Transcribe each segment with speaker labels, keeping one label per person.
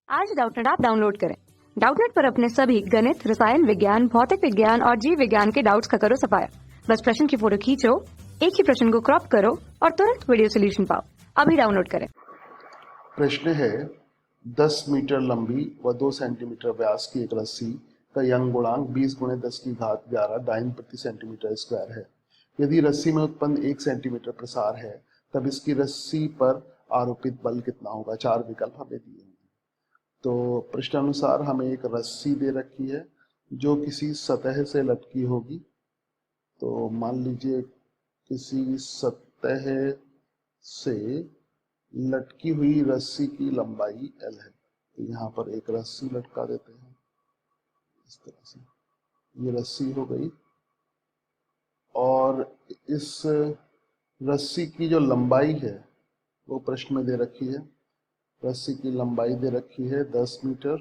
Speaker 1: आज Doubtnut app download करें। Doubtnut पर अपने सभी गणित, रसायन विज्ञान, भौतिक विज्ञान और जीव विज्ञान के डाउट्स का करो सफाया। बस प्रश्न की फोटो खींचो, एक ही प्रश्न को क्रॉप करो और तुरंत वीडियो सोल्यूशन पाओ। अभी डाउनलोड करें।
Speaker 2: प्रश्न है 10 मीटर लंबी व 2 सेंटीमीटर व्यास की एक रस्सी का यंग गुणांक 20 × 10⁻11 डाइन प्रति सेंटीमीटर स्क्वायर है। यदि रस्सी में उत्पन्न 1 सेंटीमीटर प्रसार है तब इसकी रस्सी पर आरोपित बल कितना होगा। 4 विकल्प हमें दिए हैं। तो प्रश्नानुसार हमें एक रस्सी दे रखी है जो किसी सतह से लटकी होगी। तो मान लीजिए किसी सतह से लटकी हुई रस्सी की लंबाई L है। तो यहाँ पर एक रस्सी लटका देते हैं इस तरह से। ये रस्सी हो गई और इस रस्सी की जो लंबाई है वो प्रश्न में दे रखी है। रस्सी की लंबाई दे रखी है 10 मीटर।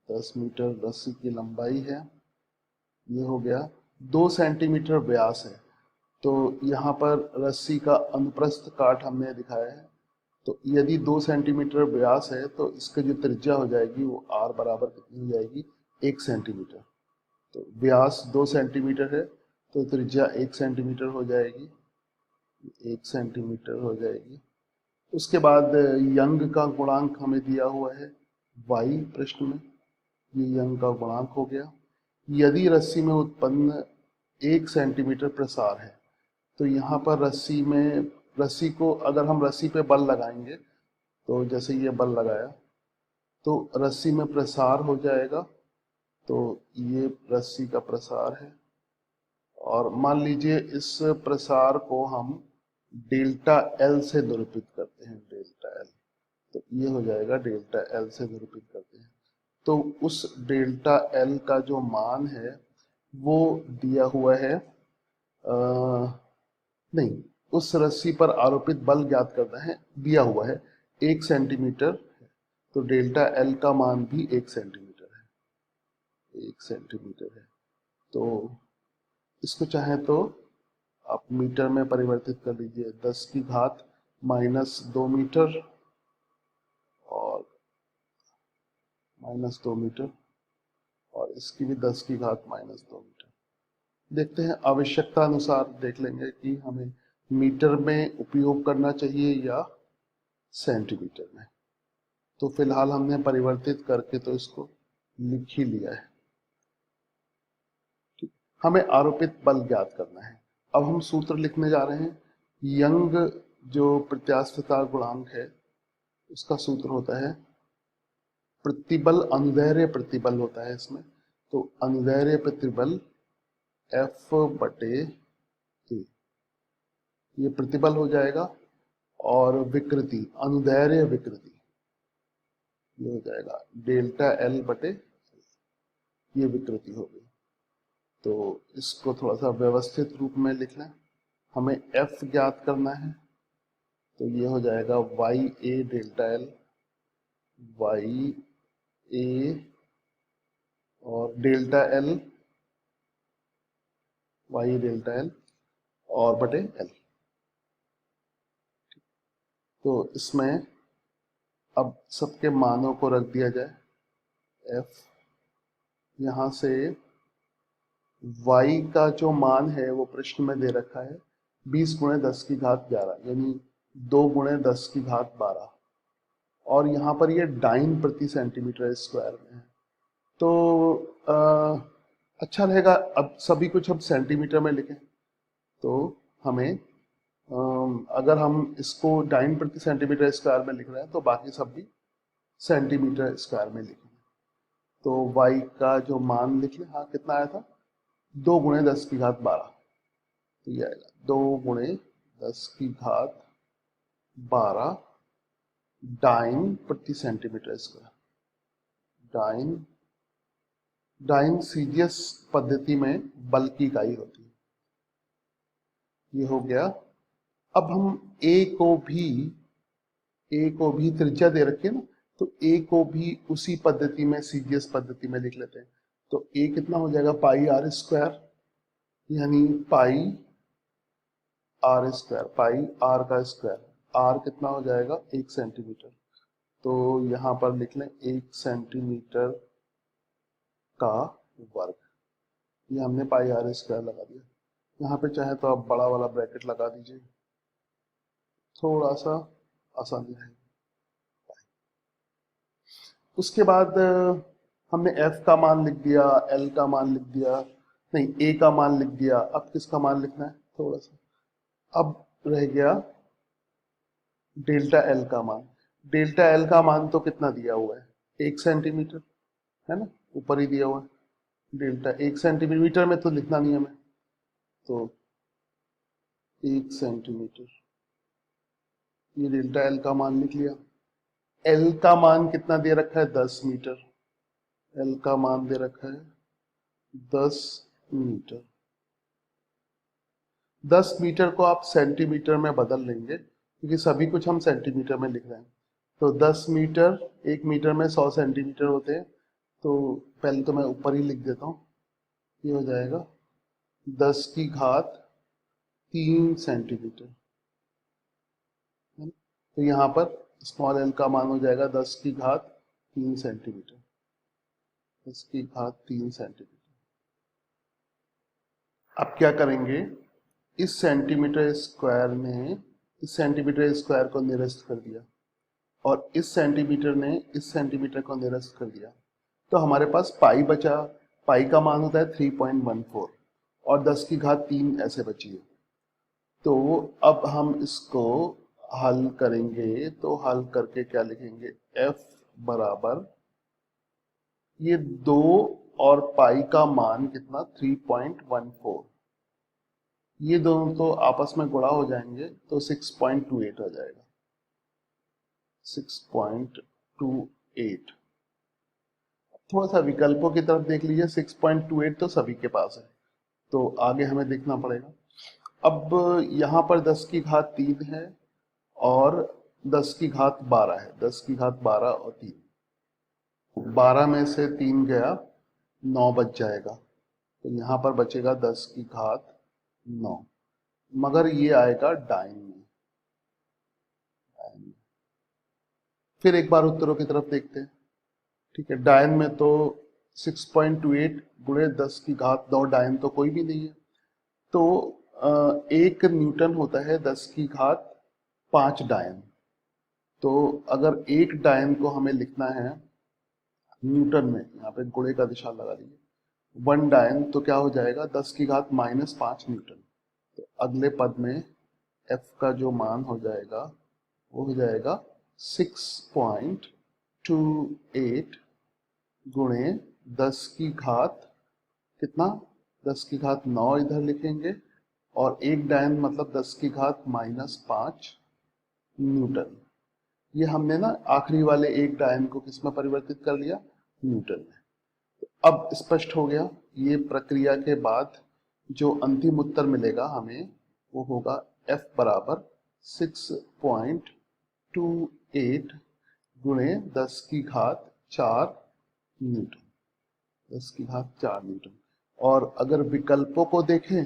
Speaker 2: 10 मीटर रस्सी की लंबाई है। ये हो गया। 2 सेंटीमीटर व्यास है। तो यहाँ पर रस्सी का अनुप्रस्थ काट हमने दिखाया है। तो यदि 2 सेंटीमीटर व्यास है तो इसका जो त्रिज्या हो जाएगी वो r बराबर कितनी हो जाएगी, 1 सेंटीमीटर। तो व्यास 2 सेंटीमीटर है तो त्रिज्या 1 सेंटीमीटर हो जाएगी, 1 सेंटीमीटर हो जाएगी। उसके बाद यंग का गुणांक हमें दिया हुआ है y प्रश्न में। ये यंग का गुणांक हो गया। यदि रस्सी में उत्पन्न 1 सेंटीमीटर प्रसार है तो यहाँ पर रस्सी को अगर हम रस्सी पे बल लगाएंगे तो जैसे ये बल लगाया तो रस्सी में प्रसार हो जाएगा। तो ये रस्सी का प्रसार है और मान लीजिए इस प्रसार को हम डेल्टा L से निरूपित करते हैं। डेल्टा L, तो ये हो जाएगा डेल्टा L से निरूपित करते हैं। तो उस डेल्टा L का जो मान है वो दिया हुआ है नहीं, उस रस्सी पर आरोपित बल ज्ञात करना है, दिया हुआ है 1 सेंटीमीटर। तो डेल्टा L का मान भी 1 सेंटीमीटर है, 1 सेंटीमीटर है। तो इसको चाहे तो आप मीटर में परिवर्तित कर लीजिए, 10⁻⁻2 मीटर और -2 मीटर, और इसकी भी 10⁻⁻2 मीटर। देखते हैं, आवश्यकता अनुसार देख लेंगे कि हमें मीटर में उपयोग करना चाहिए या सेंटीमीटर में। तो फिलहाल हमने परिवर्तित करके तो इसको लिख ही लिया है। ठीक, हमें आरोपित बल ज्ञात करना है। अब हम सूत्र लिखने जा रहे हैं। यंग जो प्रत्यास्थता गुणांक है उसका सूत्र होता है प्रतिबल, अनुदैर्ध्य प्रतिबल होता है इसमें। तो अनुदैर्ध्य प्रतिबल F/A, ये प्रतिबल हो जाएगा, और विकृति, अनुदैर्ध्य विकृति, ये हो जाएगा डेल्टा L/, ये विकृति हो गई। तो इसको थोड़ा सा व्यवस्थित रूप में लिख लें। हमें F ज्ञात करना है, तो ये हो जाएगा YA डेल्टा L, YA और delta L, Y delta L और बटे L। तो इसमें अब सबके मानों को रख दिया जाए। F, यहाँ से y का जो मान है वो प्रश्न में दे रखा है 20 × 10⁻11, यानी 2 × 10⁻12, और यहाँ पर ये डाइन प्रति सेंटीमीटर स्क्वायर में है। तो अच्छा रहेगा अब सभी कुछ अब सेंटीमीटर में लिखें। तो हमें अगर हम इसको डाइन प्रति सेंटीमीटर स्क्वायर में लिख रहे हैं तो बाकी सब भी सेंटीमीटर स्क्वायर में लिखेंगे। तो y का जो मान लिख लें, हाँ कितना आया था, 2 × 10⁻12। तो ये आएगा 2 × 10⁻12 डाइन प्रति सेंटीमीटर स्क्वायर। डाइन सीजीएस पद्धति में बल की इकाई होती है। ये हो गया। अब हम a को भी त्रिज्या दे रखी है ना, तो a को भी उसी पद्धति में, सीजीएस पद्धति में लिख लेते हैं। तो a कितना हो जाएगा, πr², यानी πr², पाई r का स्क्वायर। r कितना हो जाएगा, 1 सेंटीमीटर। तो यहाँ पर लिख लें 1 सेंटीमीटर का वर्ग। ये हमने पाई आर स्क्वायर लगा दिया। यहाँ पे चाहे तो आप बड़ा वाला ब्रैकेट लगा दीजिए, थोड़ा सा आसानी रहेगी। उसके बाद हमने f का मान लिख दिया, l का मान लिख दिया, नहीं a का मान लिख दिया। अब किसका मान लिखना है? थोड़ा सा अब रह गया डेल्टा l का मान। डेल्टा l का मान तो कितना दिया हुआ है? 1 सेंटीमीटर, है ना, ऊपर ही दिया हुआ है। डेल्टा 1 सेंटीमीटर में तो लिखना नहीं हमें, तो 1 सेंटीमीटर, ये डेल्टा l का मान लिख लिया। l का मान कितना दे रखा है? 10 मीटर। l का मान दे रखा है 10 मीटर। 10 मीटर को आप सेंटीमीटर में बदल लेंगे, क्योंकि सभी कुछ हम सेंटीमीटर में लिख रहे हैं। तो 10 मीटर, 1 मीटर में 100 सेंटीमीटर होते हैं। तो पहले तो मैं ऊपर ही लिख देता हूँ, ये हो जाएगा 10 की घात 3 सेंटीमीटर। तो यहाँ पर स्मॉल l का मान हो जाएगा 10 की घात 3 सेंटीमीटर। 10 की घात 3 सेंटीमीटर। अब क्या करेंगे? इस सेंटीमीटर स्क्वायर को निरस्त कर दिया और इस सेंटीमीटर ने इस सेंटीमीटर को निरस्त कर दिया, तो हमारे पास पाई बचा। पाई का मान होता है 3.14 और 10 की घात 3 ऐसे बची है। तो अब हम इसको हल करेंगे, तो हल करके क्या लिखेंगे? f बराबर ये 2 और पाई का मान कितना? 3.14। ये दोनों तो आपस में गुणा हो जाएंगे तो 6.28 हो जाएगा। 6.28। थोड़ा सा विकल्पों की तरफ देख लीजिए। 6.28 तो सभी के पास है, तो आगे हमें देखना पड़ेगा। अब यहाँ पर 10 की घात 3 है और 10 की घात 12 है। 10 की घात 12 और 3, 12 में से 3 गया, 9 बच जाएगा। तो यहाँ पर बचेगा 10 की घात 9, मगर ये आएगा डाइन में। फिर एक बार उत्तरों की तरफ देखते हैं। ठीक है, डायन में तो 6.28 गुणे 10 की घात 9, डायन तो कोई भी नहीं है। तो 1 न्यूटन होता है 10 की घात 5 डायन। तो अगर 1 डायन को हमें लिखना है न्यूटन में, यहाँ पे गुणे का निशान लगा दीजिए, 1 डायन तो क्या हो जाएगा? 10 की घात -5 न्यूटन। तो अगले पद में f का जो मान हो जाएगा वो हो जाएगा 6.28 गुणे 10 की घात कितना? 10 की घात 9 इधर लिखेंगे और 1 डायन मतलब 10 की घात -5 न्यूटन। ये हमने ना आखिरी वाले 1 डायन को किस में परिवर्तित कर लिया? न्यूटन में। तो अब स्पष्ट हो गया। ये प्रक्रिया के बाद जो अंतिम उत्तर मिलेगा हमें वो होगा f बराबर 6.28 गुणे 10 की घात 4 न्यूटन। 10 की घात 4 न्यूटन। और अगर विकल्पों को देखें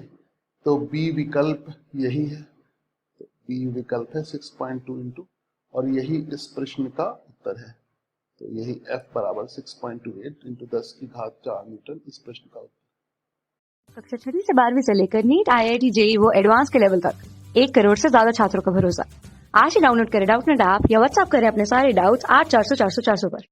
Speaker 2: तो बी विकल्प यही है। तो बी विकल्प है 6.2 इंटू, और यही इस प्रश्न का उत्तर है। तो यही f बराबर 6.28 इंटू 10 की घात 4 न्यूटन इस प्रश्न का उत्तर।
Speaker 1: कक्षा 6 से 12वीं से लेकर नीट, IIT, JEE वो एडवांस के लेवल तक 1 करोड़ से ज्यादा छात्रों का भरोसा। आज ही डाउनलोड करें डाउटनेट ऐप या व्हाट्सएप करें अपने सारे डाउट्स 8400 400 400 पर।